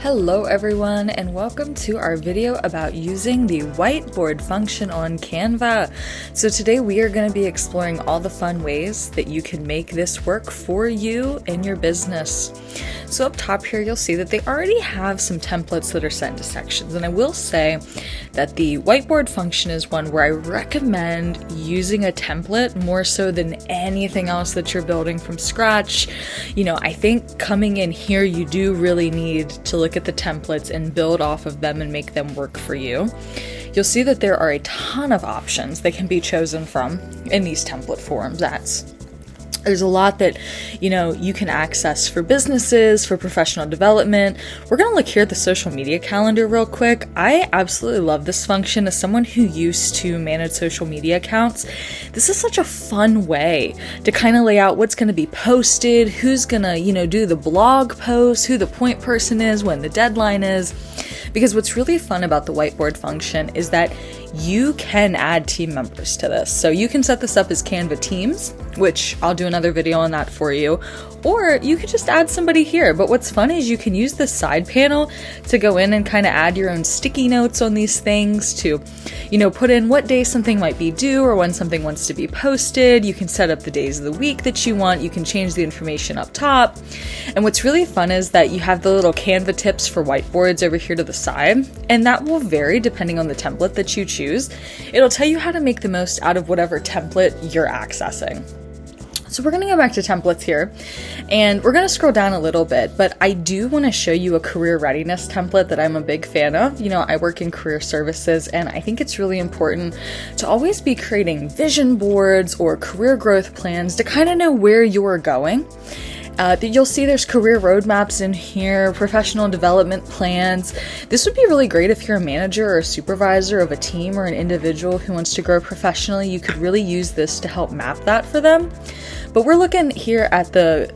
Hello everyone, and welcome to our video about using the whiteboard function on Canva. So today we are going to be exploring all the fun ways that you can make this work for you in your business. So up top here you'll see that they already have some templates that are set into sections, and I will say that the whiteboard function is one where I recommend using a template more so than anything else that you're building from scratch. I think coming in here you do really need to look at the templates and build off of them and make them work for you. You'll see that there are a ton of options that can be chosen from in these template forms. There's a lot that, you can access for businesses, for professional development. We're going to look here at the social media calendar real quick. I absolutely love this function. As someone who used to manage social media accounts, this is such a fun way to kind of lay out what's going to be posted, who's going to, do the blog post, who the point person is, when the deadline is. Because what's really fun about the whiteboard function is that you can add team members to this. So you can set this up as Canva Teams, which I'll do another video on that for you, or you could just add somebody here. But what's fun is you can use the side panel to go in and kind of add your own sticky notes on these things to, put in what day something might be due or when something wants to be posted. You can set up the days of the week that you want. You can change the information up top. And what's really fun is that you have the little Canva tips for whiteboards over here to the side, and that will vary depending on the template that you choose. It'll tell you how to make the most out of whatever template you're accessing. So we're going to go back to templates here, and we're going to scroll down a little bit, but I do want to show you a career readiness template that I'm a big fan of. I work in career services, and I think it's really important to always be creating vision boards or career growth plans to kind of know where you're going. You'll see there's career roadmaps in here, professional development plans. This would be really great if you're a manager or a supervisor of a team or an individual who wants to grow professionally. You could really use this to help map that for them. But we're looking here at the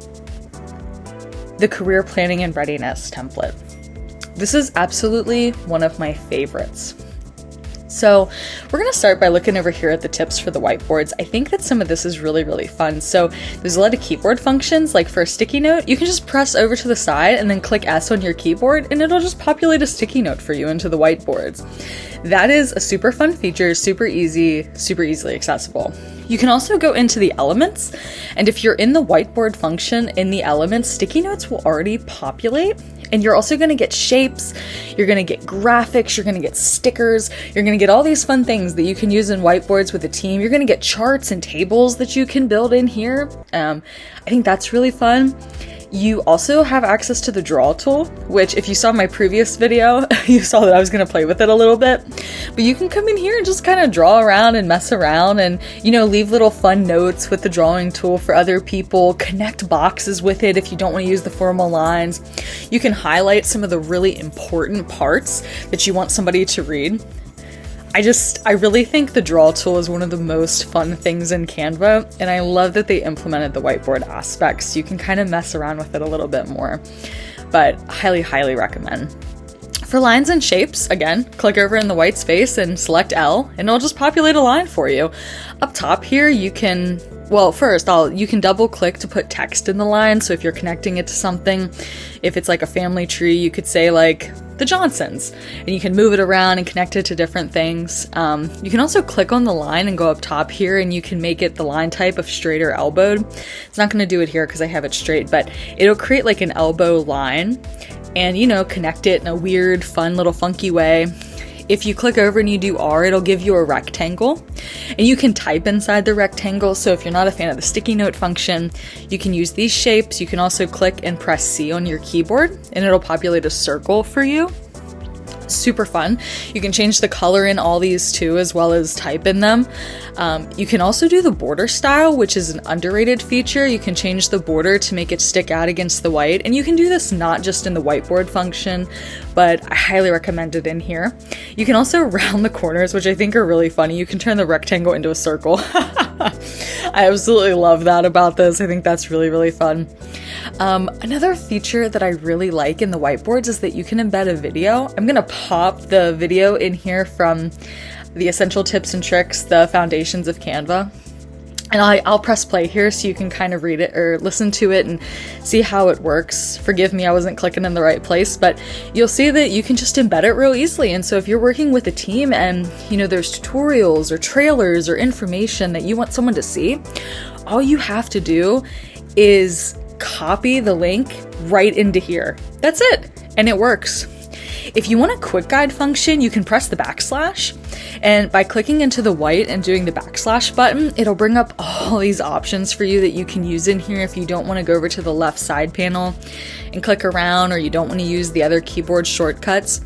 career planning and readiness template. This is absolutely one of my favorites. So we're going to start by looking over here at the tips for the whiteboards. I think that some of this is really, really fun. So there's a lot of keyboard functions, like for a sticky note, you can just press over to the side and then click S on your keyboard, and it'll just populate a sticky note for you into the whiteboards. That is a super fun feature, super easy, super easily accessible. You can also go into the elements, and if you're in the whiteboard function in the elements, sticky notes will already populate. And you're also going to get shapes, you're going to get graphics, you're going to get stickers, you're going to get all these fun things that you can use in whiteboards with a team. You're going to get charts and tables that you can build in here. I think that's really fun. You also have access to the draw tool, which if you saw my previous video, you saw that I was going to play with it a little bit. But you can come in here and just kind of draw around and mess around and, leave little fun notes with the drawing tool for other people, connect boxes with it if you don't want to use the formal lines. You can highlight some of the really important parts that you want somebody to read. I really think the draw tool is one of the most fun things in Canva, and I love that they implemented the whiteboard aspects. You can kind of mess around with it a little bit more, but highly, highly recommend. For lines and shapes, again, click over in the white space and select L, and it'll just populate a line for you. Up top here, you can double click to put text in the line. So if you're connecting it to something, if it's like a family tree, you could say like the Johnsons, and you can move it around and connect it to different things. You can also click on the line and go up top here, and you can make it the line type of straight or elbowed. It's not going to do it here because I have it straight, but it'll create like an elbow line and, connect it in a weird, fun, little funky way. If you click over and you do R, it'll give you a rectangle, and you can type inside the rectangle. So if you're not a fan of the sticky note function, you can use these shapes. You can also click and press C on your keyboard, and it'll populate a circle for you. Super fun. You can change the color in all these too, as well as type in them. You can also do the border style, which is an underrated feature. You can change the border to make it stick out against the white, and you can do this not just in the whiteboard function, but I highly recommend it in here. You can also round the corners, which I think are really funny. You can turn the rectangle into a circle. I absolutely love that about this. I think that's really, really fun. Another feature that I really like in the whiteboards is that you can embed a video. I'm going to pop the video in here from the Essential Tips and Tricks, the Foundations of Canva. And I'll press play here so you can kind of read it or listen to it and see how it works. Forgive me, I wasn't clicking in the right place, but you'll see that you can just embed it real easily. And so if you're working with a team and, there's tutorials or trailers or information that you want someone to see, all you have to do is copy the link right into here. That's it. And it works. If you want a quick guide function, you can press the backslash, and by clicking into the white and doing the backslash button, it'll bring up all these options for you that you can use in here if you don't want to go over to the left side panel and click around, or you don't want to use the other keyboard shortcuts.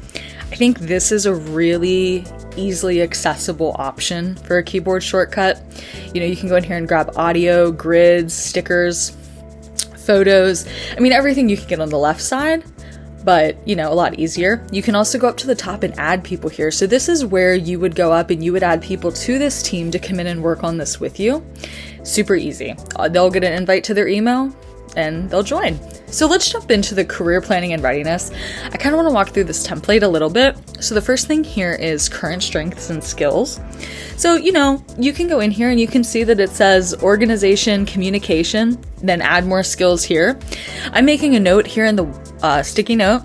I think this is a really easily accessible option for a keyboard shortcut. You can go in here and grab audio, grids, stickers, photos. Everything you can get on the left side, but a lot easier. You can also go up to the top and add people here. So this is where you would go up and you would add people to this team to come in and work on this with you. Super easy. They'll get an invite to their email and they'll join. So let's jump into the career planning and readiness. I kind of want to walk through this template a little bit. So the first thing here is current strengths and skills. So, you can go in here and you can see that it says organization, communication, then add more skills here. I'm making a note here in the sticky note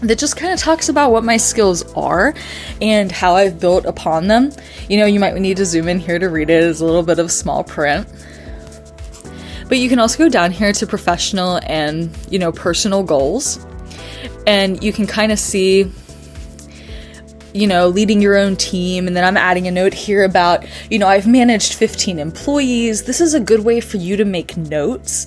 that just kind of talks about what my skills are and how I've built upon them. You might need to zoom in here to read it. It's a little bit of small print. But you can also go down here to professional and, personal goals. And you can kind of see, leading your own team. And then I'm adding a note here about, I've managed 15 employees. This is a good way for you to make notes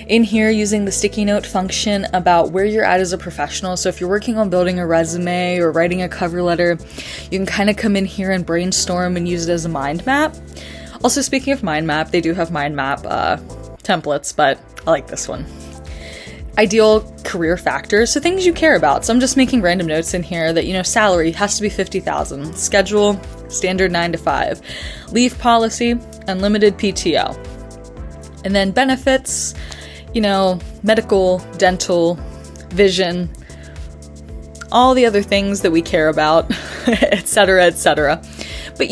in here using the sticky note function about where you're at as a professional. So if you're working on building a resume or writing a cover letter, you can kind of come in here and brainstorm and use it as a mind map. Also, speaking of mind map, they do have mind map templates, but I like this one. Ideal career factors, so things you care about. So I'm just making random notes in here that, salary has to be $50,000, schedule, standard 9 to 5, leave policy, unlimited PTO. And then benefits, medical, dental, vision, all the other things that we care about, etc., etc. But,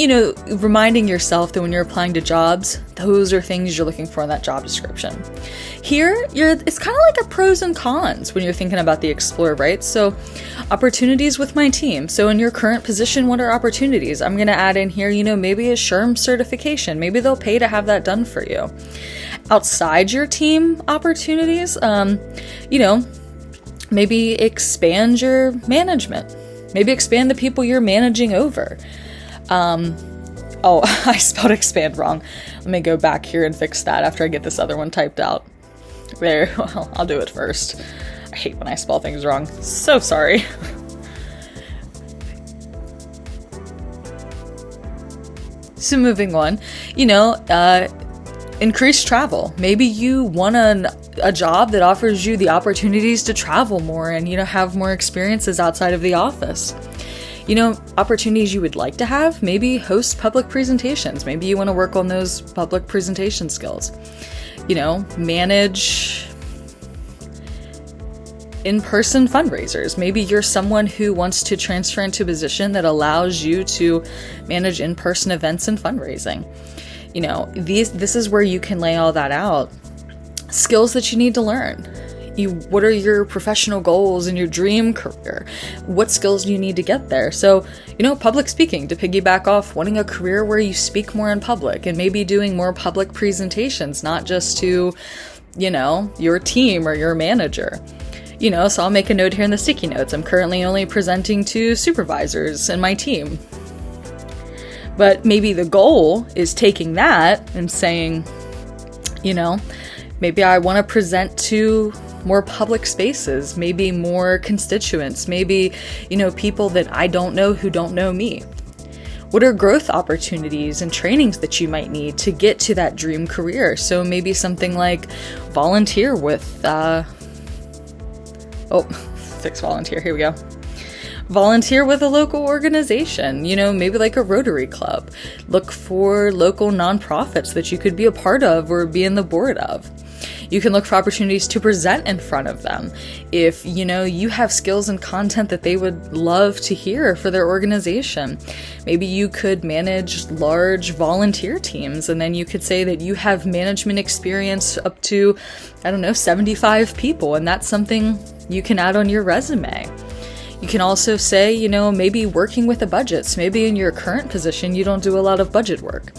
reminding yourself that when you're applying to jobs, those are things you're looking for in that job description. Here, it's kind of like a pros and cons when you're thinking about the Explorer, right? So, opportunities with my team. So, in your current position, what are opportunities? I'm going to add in here, maybe a SHRM certification. Maybe they'll pay to have that done for you. Outside your team opportunities, maybe expand your management. Maybe expand the people you're managing over. I spelled expand wrong. Let me go back here and fix that after I get this other one typed out. There, well, I'll do it first. I hate when I spell things wrong. So sorry. So moving on, increase travel. Maybe you want a job that offers you the opportunities to travel more and, have more experiences outside of the office. Opportunities you would like to have, maybe host public presentations. Maybe you want to work on those public presentation skills. Manage in-person fundraisers. Maybe you're someone who wants to transfer into a position that allows you to manage in-person events and fundraising. This is where you can lay all that out. Skills that you need to learn. What are your professional goals in your dream career? What skills do you need to get there? So, public speaking, to piggyback off wanting a career where you speak more in public and maybe doing more public presentations, not just to, your team or your manager. So I'll make a note here in the sticky notes. I'm currently only presenting to supervisors and my team. But maybe the goal is taking that and saying, maybe I want to present to more public spaces, maybe more constituents, maybe, people that I don't know who don't know me. What are growth opportunities and trainings that you might need to get to that dream career? So maybe something like volunteer with, fix volunteer, here we go. Volunteer with a local organization, maybe like a Rotary Club. Look for local nonprofits that you could be a part of or be in the board of. You can look for opportunities to present in front of them. If, you have skills and content that they would love to hear for their organization, maybe you could manage large volunteer teams, and then you could say that you have management experience up to, 75 people, and that's something you can add on your resume. You can also say, maybe working with the budgets. Maybe in your current position, you don't do a lot of budget work.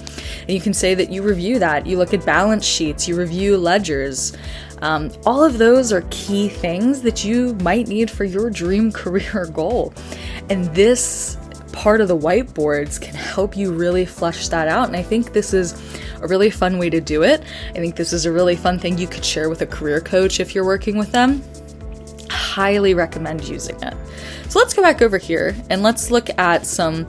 And you can say that you review that. You look at balance sheets, you review ledgers. All of those are key things that you might need for your dream career goal. And this part of the whiteboards can help you really flesh that out. And I think this is a really fun way to do it. I think this is a really fun thing you could share with a career coach if you're working with them. Highly recommend using it. So let's go back over here and let's look at some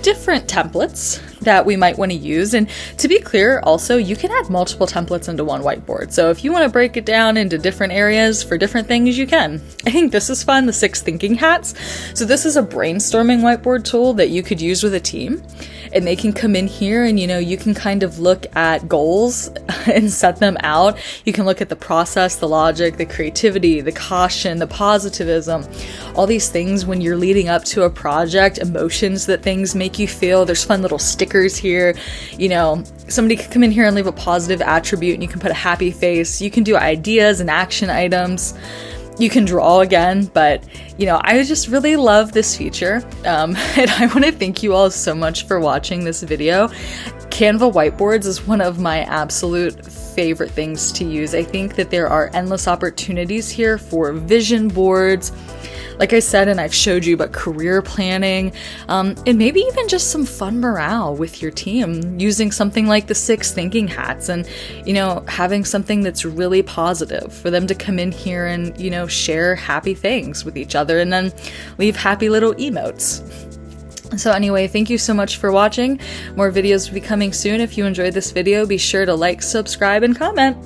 different templates that we might want to use. And to be clear, also, you can add multiple templates into one whiteboard. So if you want to break it down into different areas for different things, you can. I think this is fun, the 6 thinking hats. So this is a brainstorming whiteboard tool that you could use with a team. And they can come in here and, you can kind of look at goals and set them out. You can look at the process, the logic, the creativity, the caution, the positivism, all these things when you're leading up to a project, emotions that things make you feel. There's fun little stickers here. Somebody could come in here and leave a positive attribute and you can put a happy face. You can do ideas and action items. You can draw again, but I just really love this feature. And I want to thank you all so much for watching this video. Canva whiteboards is one of my absolute favorite things to use. I think that there are endless opportunities here for vision boards, like I said, and I've showed you, but career planning, and maybe even just some fun morale with your team using something like the 6 thinking hats and, having something that's really positive for them to come in here and, share happy things with each other and then leave happy little emotes. So anyway, thank you so much for watching. More videos will be coming soon. If you enjoyed this video, be sure to like, subscribe, and comment.